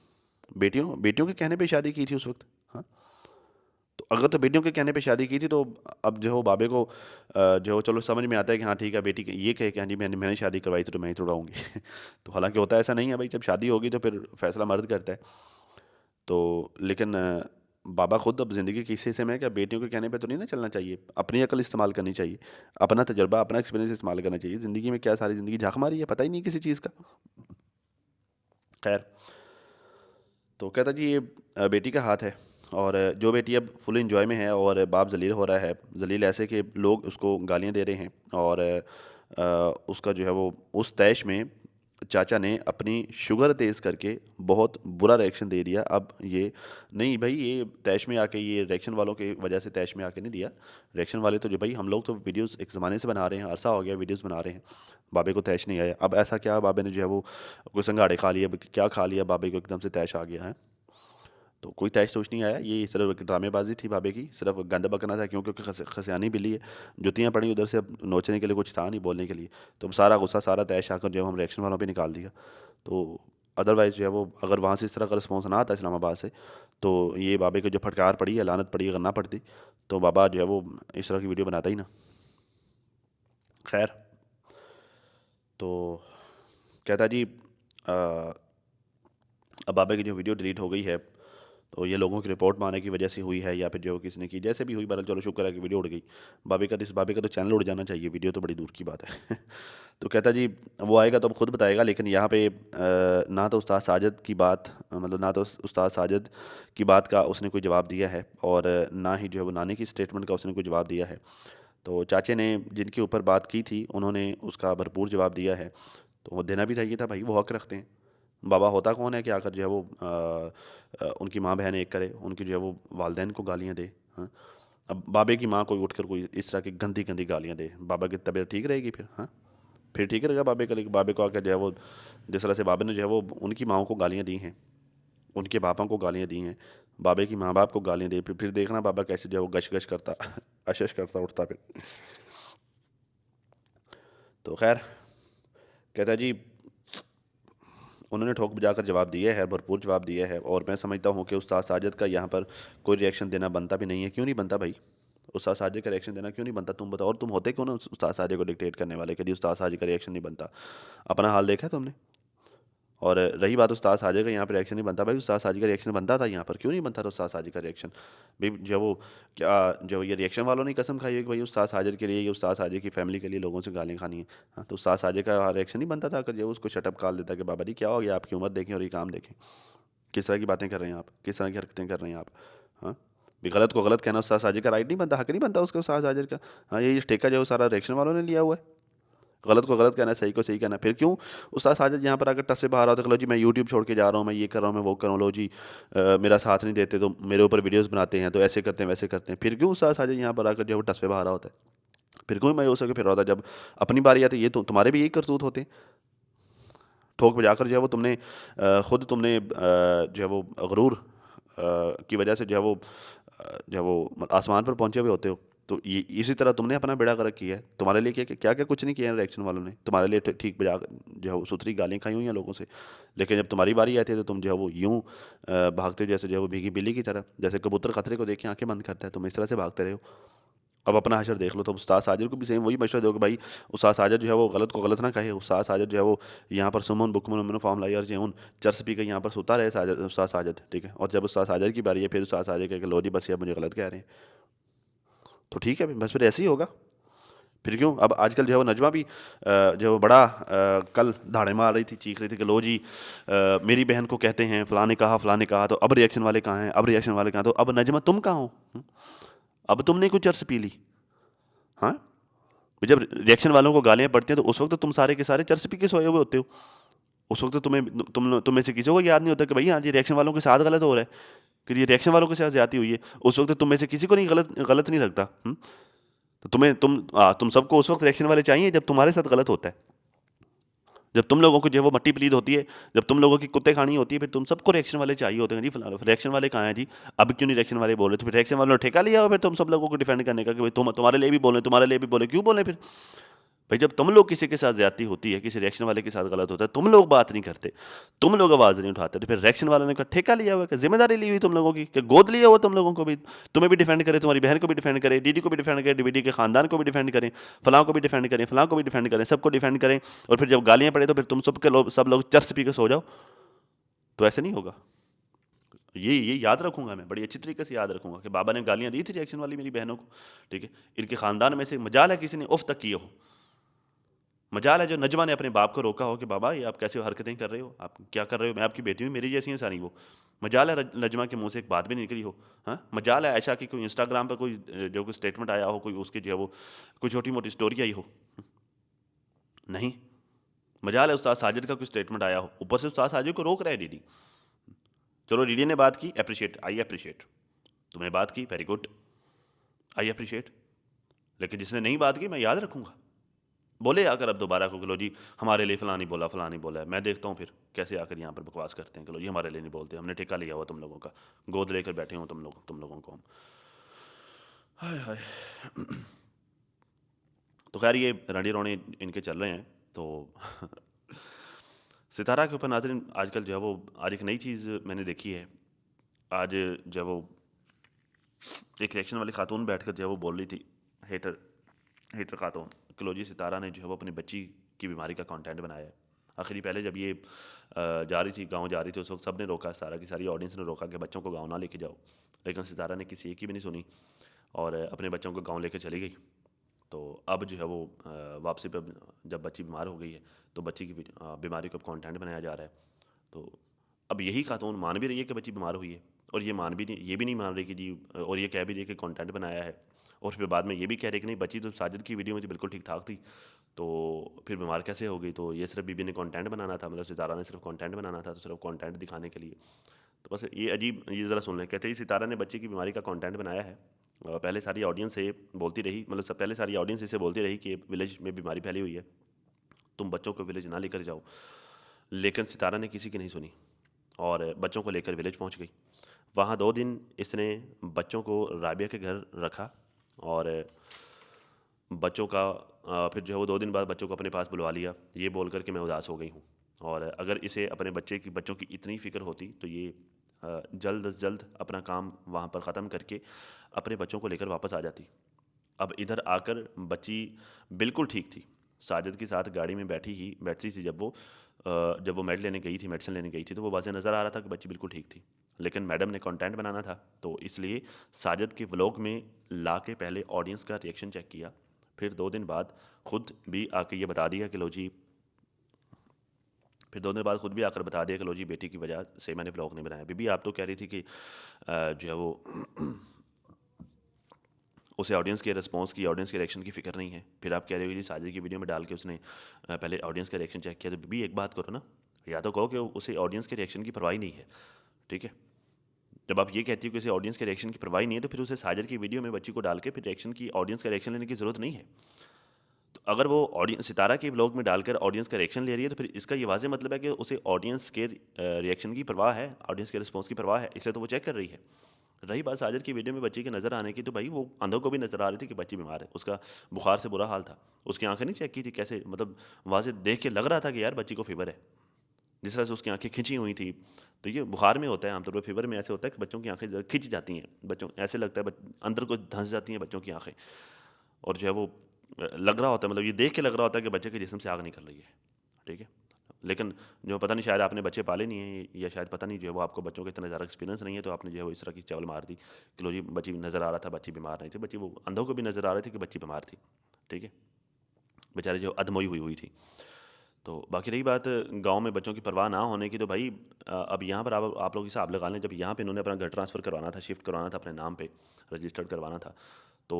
बेटियों बेटियों के कहने पे शादी की थी उस वक्त। हाँ, तो अगर तो बेटियों के कहने पे शादी की थी, तो अब जो है वो बाबे को जो है वो चलो समझ में आता है कि हाँ ठीक है, बेटी ये कहे कि हाँ जी मैंने शादी करवाई थी तो मैं ही तोड़ाऊंगी। तो हालांकि होता ऐसा नहीं है भाई, जब शादी होगी तो फिर फैसला मर्द करता है। तो लेकिन बाबा खुद अब ज़िंदगी के इस हिस्से में है कि अब बेटियों के कहने पे तो नहीं ना चलना चाहिए, अपनी अकल इस्तेमाल करनी चाहिए, अपना तजर्बा अपना एक्सपीरियंस इस्तेमाल करना चाहिए। ज़िंदगी में क्या सारी ज़िंदगी झांक मारी है, पता ही नहीं किसी चीज़ का। खैर, तो कहता जी ये बेटी का हाथ है, और जो बेटी अब फुल इंजॉय में है और बाप जलील हो रहा है, जलील ऐसे कि लोग उसको गालियां दे रहे हैं, और उसका जो है वो उस तैश में चाचा ने अपनी शुगर तेज़ करके बहुत बुरा रिएक्शन दे दिया। अब ये नहीं भाई, ये तैश में आके, ये रिएक्शन वालों की वजह से तैश में आके नहीं दिया। रिएक्शन वाले तो जो भाई हम लोग तो वीडियोस एक ज़माने से बना रहे हैं, अरसा हो गया वीडियोस बना रहे हैं, बाबे को तैश नहीं आया। अब ऐसा क्या बाबे ने जो है वो कोई संघाड़े खा लिया, क्या खा लिया, बाबे को एकदम से तैश आ गया है? तो कोई तैश-तूश नहीं आया, ये सिर्फ़ एक ड्रामेबाज़ी थी बाबे की, सिर्फ़ गंद बकना था, क्योंकि खसियानी बिल्ली है, जुतियाँ पड़ी उधर से, अब नोचने के लिए कुछ था नहीं, बोलने के लिए। तो अब सारा गुस्सा, सारा तैश आकर जो है हम रिएक्शन वालों पे निकाल दिया। तो अदरवाइज़ जो है वो अगर वहाँ से इस तरह का रिस्पॉन्स ना आता इस्लामाबाद से, तो ये बाबे को जो फटकार पड़ी है, लानत पड़ी है, अगर ना पड़ती, तो बाबा जो है वो इस तरह की वीडियो बनाता ही ना। खैर, तो कहता जी अब बाबा की जो वीडियो डिलीट हो गई है, तो ये लोगों की रिपोर्ट मारने की वजह से हुई है, या फिर जो किसी ने की, जैसे भी हुई, बहरहाल चलो शुक्र है कि वीडियो उड़ गई। बाबे का तो चैनल उड़ जाना चाहिए, वीडियो तो बड़ी दूर की बात है। तो कहता जी वो आएगा तो अब खुद बताएगा, लेकिन यहाँ पे ना तो उस्ताद साजिद की बात, मतलब ना तो उस्ताद साजिद की बात का उसने कोई जवाब दिया है, और ना ही जो है वो नानी की स्टेटमेंट का उसने कोई जवाब दिया है। तो चाचे ने जिनके ऊपर बात की थी उन्होंने उसका भरपूर जवाब दिया है, तो वो देना भी चाहिए था भाई, वो हक रखते हैं। बाबा होता कौन है कि आकर जो है वो उनकी माँ बहन एक करे, उनकी जो है वो वालदेन को गालियाँ दे। हाँ, अब बाबे की माँ कोई उठकर कोई इस तरह की गंदी गंदी गालियाँ दे, बाबा की तबीयत ठीक रहेगी फिर? हाँ, फिर ठीक रहेगा बाबे का? लेकिन बाबे को आकर जो है वो जिस तरह से बाबे ने जो है वो उनकी माओं को गालियाँ दी हैं, उनके पापा को गालियाँ दी हैं, बाबे की माँ बाप को गालियाँ दे, फिर देखना बाबा कैसे जो है वो गश-गश करता अशश करता उठता फिर। तो ख़ैर कहता है जी उन्होंने ठोक बजाकर जवाब दिया है, भरपूर जवाब दिया है और मैं समझता हूँ कि उस्ताद साजिद का यहाँ पर कोई रिएक्शन देना बनता भी नहीं है। क्यों नहीं बनता भाई? उस्ताद साजिद का रिएक्शन देना क्यों नहीं बनता? तुम बताओ और तुम होते कौन हो उस्ताद साजिद को डिक्टेट करने वाले कि जी उस्ताद साजिद का रिएक्शन नहीं बनता? अपना हाल देखा है तुमने? और रही बात उस्ताद साजिद का यहाँ पे रिएक्शन नहीं बनता, भाई उस्ताद साजिद का रिएक्शन बनता था यहाँ पर, क्यों नहीं बनता था उस्ताद साजिद का रिएक्शन? भाई जो वो क्या जो ये रिएक्शन वालों ने कसम खाई है कि भाई उस्ताद साजिद के लिए, ये उस्ताद साजिद की फैमिली के लिए लोगों से गालियाँ खानी है। हाँ, तो उस्ताद साजिद का रिएक्शन नहीं बनता था अगर जो उसको शटअप कॉल देता कि बाबा जी क्या हो गया, आपकी उम्र देखें और ये काम देखें। किस तरह की बातें कर रहे हैं आप? किस तरह की हरकतें कर रहे हैं आप? हाँ? भी गलत को गलत कहना उस्ताद साजिद का राइट नहीं बनता, हक नहीं बनता उसका उस्ताद साजिद का। हाँ, ये ठेका जो है वो सारा रिएक्शन वालों ने लिया हुआ है। गलत को गलत कहना है, सही को सही कहना है। फिर क्यों उस्ताद साजिद यहाँ पर आकर टस से बाहर आता है कि लो जी मैं यूट्यूब छोड़ के जा रहा हूँ, मैं ये कर रहा हूँ, मैं वो कर रहा हूँ, लो जी मेरा साथ नहीं देते तो मेरे ऊपर वीडियोज़ बनाते हैं, तो ऐसे करते हैं, वैसे करते हैं। फिर क्यों उस्ताद साजिद यहाँ पर आकर जो है वो टस पे बाहर होता है? फिर क्यों मायूस होकर फिर रहा होता है? जब अपनी बारी आती है ये तो तुम्हारे भी यही करतूत होते हैं। ठोक बजाकर जो है वो तुमने खुद तुमने जो है वो गरूर की वजह से जो है वो जो है वो आसमान पर पहुंचे हुए होते हो। तो ये इसी तरह तुमने अपना बेड़ा गर्क किया है। तुम्हारे लिए क्या क्या क्या कुछ नहीं किया है रिएक्शन वालों ने, तुम्हारे लिए ठीक बजा जो है वो सुथरी गालियाँ खाई हुई हैं लोगों से। लेकिन जब तुम्हारी बारी आती है तो तुम जो है वो यूं भागते हो जैसे जो है वो भीगी बिल्ली की तरह, जैसे कबूतर खतरे को देख के आंखें बंद करता है, तुम इस तरह से भागते रहे हो। अब अपना हशर देख लो। तो उस्ताद साजिद को भी सेम वही मशवरा दो कि भाई उस्ताद साजिद जो है वो गलत को गलत ना कहे। उस्ताद साजिद जो है वो यहाँ पर सुमन Buchman उमिन form lawyer जेउन church P के यहाँ पर सोता रहे साजिद उस्ताद साजिद, ठीक है। और जब उस्ताद साजिद की बारी है फिर उस्ताद साजिद कहे कि लो जी बस ये मुझे गलत कह रहे हैं, तो ठीक है बस फिर ऐसे ही होगा। फिर क्यों अब आजकल जो है वो नजमा भी जो है वो बड़ा कल धाड़े मार रही थी, चीख रही थी कि लो जी मेरी बहन को कहते हैं फ़लाँ ने कहा, तो अब रिएक्शन वाले कहाँ हैं, अब रिएक्शन वाले कहाँ, तो अब नजमा तुम कहाँ हो? अब तुमने कुछ चर्च पी ली? हाँ, जब रिएक्शन वालों को गालियाँ पड़ती हैं तो उस वक्त तो तुम सारे के सारे चर्च पी के सोए हुए होते हो। उस वक्त तो तुम में से किसी को याद नहीं होता कि भाई हाँ जी रिएक्शन वालों के साथ गलत हो रहा है, कि ये रिएक्शन वालों के साथ ज्यादती हुई है। उस वक्त तो तुम में से किसी को नहीं गलत गलत नहीं लगता। तो तुम सबको उस वक्त रिएक्शन वाले चाहिए जब तुम्हारे साथ गलत होता है, जब तुम लोगों को जो है वो मट्टी पलीद होती है, जब तुम लोगों की कुत्ते खानी होती है, फिर तुम सबको रिएक्शन वाले चाहिए होते हैं जी। रिएक्शन वाले कहाँ हैं जी? अब क्यों नहीं रिएक्शन वाले बोल रहे? तो फिर रिएक्शन वालों ने ठेका लिया हो फिर तुम सब लोगों को डिफेंड करने का कि भाई तुम्हारे लिए भी बोले, तुम्हारे लिए भी बोले, क्यों बोले फिर? भाई जब तुम लोग किसी के साथ ज्यादती होती है, किसी रिएक्शन वाले के साथ गलत होता है, तुम लोग बात नहीं करते, तुम लोग आवाज नहीं उठाते, तो फिर रिएक्शन वालों ने कहा ठेका लिया हुआ है, जिम्मेदारी ली हुई तुम लोगों की, कि गोद लिया हुआ तुम लोगों को भी, तुम्हें भी डिफेंड करे, तुम्हारी बहन को भी डिफेंड करे, डीडी को भी डिफेंड करे, डीबीडी के खानदान को भी डिफेंड करें, फलां को भी डिफेंड करें, फलां को भी डिफेंड करें, सबको डिफेंड करें। और फिर जब गालियां पड़े तो फिर तुम सब लोग चर्च पी के सो जाओ। तो ऐसे नहीं होगा। ये याद रखूंगा, मैं बड़ी अच्छी तरीके से याद रखूंगा कि बाबा ने गालियां दी थी रिएक्शन वाली मेरी बहनों को, ठीक है। इनके खानदान में से मजाल है किसी ने उफ तक किए हो, मजाल है जो नजमा ने अपने बाप को रोका हो कि बाबा ये आप कैसे हरकतें कर रहे हो, आप क्या कर रहे हो, मैं आपकी बेटी हूँ, मेरी जैसी हैं सारी वो। मजाल है नजमा के मुंह से एक बात भी नहीं निकली हो। हाँ, मजाल है आयशा की कोई इंस्टाग्राम पर कोई जो कोई स्टेटमेंट आया हो, कोई उसकी जो है वो कोई छोटी मोटी स्टोरी आई हो। नहीं, मजाल है उस्ताद साजिद का कोई स्टेटमेंट आया हो, ऊपर से उस्ताद साजिद को रोक रहा है डीडी। चलो डीडी ने बात की, अप्रिशिएट, आई अप्रिशिएट, तुमने बात की, वेरी गुड, आई अप्रिशिएट। लेकिन जिसने नहीं बात की मैं याद रखूंगा। बोले आकर अब दोबारा को कि लो जी हमारे लिए फलां नहीं बोला है, मैं देखता हूँ फिर कैसे आकर यहाँ पर बकवास करते हैं कि लो जी हमारे लिए नहीं बोलते, हमने ठेका लिया हुआ तुम लोगों का, गोद लेकर बैठे हो तुम लोगों को हम। हाय हाय। तो खैर ये रणी रोने इनके चल रहे हैं। तो सितारा के ऊपर नाज़रीन आजकल जो है वो आज एक नई चीज़ मैंने देखी है। आज जो है वो एक रिएक्शन वाली खातून बैठकर जो है वो बोल रही थी, हेटर हेटर खातून, क्लोजी सितारा ने जो है वो अपनी बच्ची की बीमारी का कंटेंट बनाया है। आखिरी पहले जब ये जा रही थी, गांव जा रही थी, उस वक्त सब ने रोका, सारा की सारी ऑडियंस ने रोका कि बच्चों को गांव ना लेके जाओ। लेकिन सितारा ने किसी एक की भी नहीं सुनी और अपने बच्चों को गांव लेकर चली गई। तो अब जो है वो वापसी पर जब बच्ची बीमार हो गई है तो बच्ची की बीमारी को कंटेंट बनाया जा रहा है। तो अब यही खातून मान भी रही है कि बच्ची बीमार हुई है, और ये मान भी नहीं, ये भी नहीं मान रही कि जी, और ये कह भी रही है कि कंटेंट बनाया है, और फिर बाद में ये भी कह रही कि नहीं बच्ची तो साजिद की वीडियो में तो बिल्कुल ठीक ठाक थी, तो फिर बीमार कैसे हो गई? तो ये सिर्फ बीबी ने कंटेंट बनाना था, मतलब सितारा ने सिर्फ कंटेंट बनाना था, तो सिर्फ कंटेंट दिखाने के लिए। तो बस ये अजीब, ये ज़रा सुन लें। कहते हैं सितारा ने बच्ची की बीमारी का कंटेंट बनाया है। पहले सारी ऑडियंस से बोलती रही, मतलब सब पहले सारी ऑडियंस इसे बोलती रही कि विलेज में बीमारी फैली हुई है, तुम बच्चों को विलेज ना लेकर जाओ। लेकिन सितारा ने किसी की नहीं सुनी और बच्चों को लेकर विलेज पहुंच गई। वहाँ 2 दिन इसने बच्चों को राबिया के घर रखा और बच्चों का फिर जो है वो 2 दिन बाद बच्चों को अपने पास बुलवा लिया, ये बोल कर के मैं उदास हो गई हूँ। और अगर इसे अपने बच्चों की इतनी फ़िक्र होती तो ये जल्द से जल्द अपना काम वहाँ पर ख़त्म करके अपने बच्चों को लेकर वापस आ जाती। अब इधर आकर बच्ची बिल्कुल ठीक थी। साजिद के साथ गाड़ी में बैठी थी जब वो मेडिसिन लेने गई थी तो वो वाज़ह नज़र आ रहा था कि बच्ची बिल्कुल ठीक थी। लेकिन मैडम ने कंटेंट बनाना था तो इसलिए साजिद के व्लॉग में ला के पहले ऑडियंस का रिएक्शन चेक किया। फिर 2 दिन बाद खुद भी आके ये बता दिया कि लो जी फिर 2 दिन बाद खुद भी आकर बता दिया कि लो जी बेटी की वजह से मैंने व्लॉग नहीं बनाया। बीबी आप तो कह रही थी कि जो है वो उसे ऑडियंस के रिएक्शन की फ़िक्र नहीं है। फिर आप कह रहे हो कि जी साजिद की वीडियो में डाल के उसने पहले ऑडियंस का रिएक्शन चेक किया। तो बीबी एक बात करो ना, या तो कहो कि उसे ऑडियंस के रिएक्शन की परवाह ही नहीं है, ठीक है? जब आप ये कहती हो कि उसे ऑडियंस के रिएक्शन की परवाह ही नहीं है, तो फिर उसे साजिद की वीडियो में बच्ची को डाल के फिर ऑडियंस का रिएक्शन लेने की ज़रूरत नहीं है। तो अगर वो ऑडियंस सितारा के व्लॉग में डालकर ऑडियंस का रिएक्शन ले रही है, तो फिर इसका ये वाज़ेह मतलब है कि उसे ऑडियंस के रिएक्शन की परवाह है, ऑडियंस के रिस्पॉन्स की परवाह है, इसलिए तो वो चेक कर रही है। रही बात साजिद की वीडियो में बच्ची के नज़र आने की, तो भाई वो अंधों को भी नज़र आ रही थी कि बच्ची बीमार है। उसका बुखार से बुरा हाल था। उसकी आंखें नहीं चेक की थी कैसे, मतलब वाज़ेह देख के लग रहा था कि यार बच्ची को फ़ीवर है। जिस तरह से उसकी आंखें खिंची हुई थी, तो ये बुखार में होता है आमतौर पर, फ़ीवर में ऐसे होता है कि बच्चों की आंखें खिंच जाती हैं। बच्चों ऐसे लगता है अंदर को धंस जाती हैं बच्चों की आंखें। और जो है वो लग रहा होता है, मतलब ये देख के लग रहा होता है कि बच्चे के जिस्म से आग निकल रही है, ठीक है? लेकिन जो पता नहीं, शायद आपने बच्चे पाले नहीं हैं, या शायद पता नहीं जो है वो आपको बच्चों का इतना ज़्यादा एक्सपीरियंस नहीं है, तो आपने जो है वो इस तरह की चावल मार दी कि लो जी बच्ची नज़र आ रहा था, बच्ची बीमार नहीं थी। बच्ची वो अंधों को भी नज़र आ रही थी कि बच्ची बीमार थी, ठीक है? बेचारी जो अधमोई हुई हुई थी। तो बाकी रही बात गाँव में बच्चों की परवाह ना होने की, तो भाई अब यहाँ पर आप लोग हिसाब लगा लें, जब यहाँ पे इन्होंने अपना घर ट्रांसफ़र करवाना था, शिफ्ट करवाना था अपने नाम पे, रजिस्टर्ड करवाना था, तो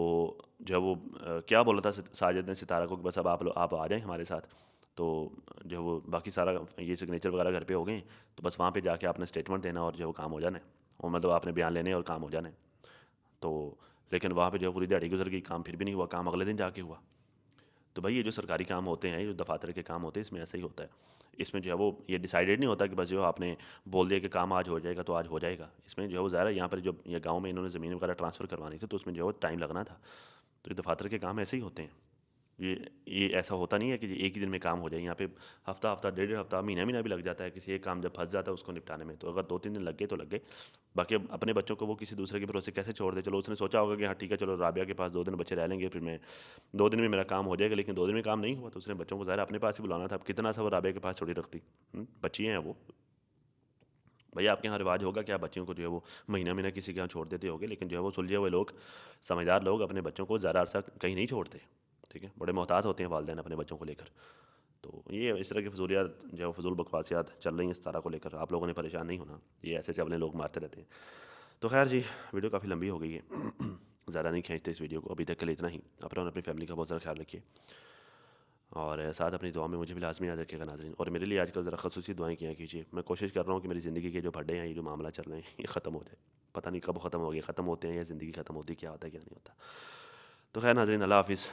जो है वो क्या बोला था साजिद ने सितारा को कि बस अब आप आ जाएँ हमारे साथ। तो जो है वो बाकी सारा ये सिग्नेचर वगैरह घर पे हो गए, तो बस वहाँ पे जाके आपने स्टेटमेंट देना और जो है वो काम हो जाना है, और मतलब आपने बयान लेने और काम हो जाना है। तो लेकिन वहाँ पे जो है पूरी दिहाड़ी गुज़र गई, काम फिर भी नहीं हुआ, काम अगले दिन जाके हुआ। तो भाई ये जो सरकारी काम होते हैं, ये जो दफातर के काम होते हैं, इसमें ऐसा ही होता है। इसमें जो है वो ये डिसाइडेड नहीं होता कि बस जो आपने बोल दिया कि काम आज हो जाएगा तो आज हो जाएगा। इसमें जो है वो ज़्यादा यहाँ पर जो ये गाँव में इन्होंने ज़मीन वगैरह ट्रांसफ़र करवानी थी, तो उसमें जो है वो टाइम लगना था। तो ये दफातर के काम ऐसे ही होते हैं। ये ऐसा होता नहीं है कि एक ही दिन में काम हो जाए। यहाँ पे हफ्ता, डेढ़ हफ्ता, महीना भी लग जाता है किसी एक काम जब फँस जाता है उसको निपटाने में। तो अगर 2-3 दिन लग गए तो लग गए। बाकी अब अपने बच्चों को वो किसी दूसरे के भरोसे कैसे छोड़ दे? चलो उसने सोचा होगा कि हाँ ठीक है, चलो राबिया के पास 2 दिन बच्चे रह लेंगे, फिर मैं 2 दिन में मेरा काम हो जाएगा। लेकिन 2 दिन में काम नहीं हुआ, तो उसने बच्चों को ज़ाहिर है अपने पास ही बुलाना था। अब कितना सा वो राबिया के पास छोड़ी रखती? बच्ची हैं वो। भैया आपके यहाँ रिवाज होगा क्या बच्चियों को जो है वो महीना-महीना किसी के यहाँ छोड़ देते होंगे, लेकिन जो है वो सुलझे हुए लोग, समझदार लोग अपने बच्चों को ज़्यादा अरसा कहीं नहीं छोड़ते, ठीक है? बड़े मोहतात होते हैं वालिदैन अपने बच्चों को लेकर। तो ये इस तरह की फ़ज़ूलियात जो है वो फ़िज़ूल बकवासियात चल रही हैं सितारा को लेकर। आप लोगों ने परेशान नहीं होना, ये ऐसे चवलें लोग मारते रहते हैं। तो ख़ैर जी, वीडियो काफ़ी लंबी हो गई है। ज़्यादा नहीं खींचते इस वीडियो को, अभी तक के लिए इतना ही। अपना और अपनी फ़ैमिली का बहुत ज़्यादा ख़्याल रखिए, और साथ अपनी दुआ में मुझे भी लाज़मी याद रखिएगा नाज़रीन। और मेरे लिए आजकल ज़रा ख़ुसूसी दुआएँ किया कीजिए। मैं कोशिश कर रहा हूँ कि मेरी ज़िंदगी के जो भड्डे हैं, ये जो मामला चल रहे हैं, ये ख़त्म हो जाए। पता नहीं कब ख़त्म होंगे, ख़त्म होते हैं या ज़िंदगी ख़त्म होती है, क्या होता है क्या नहीं होता। तो ख़ैर नाज़रीन, अल्लाह हाफ़िज़।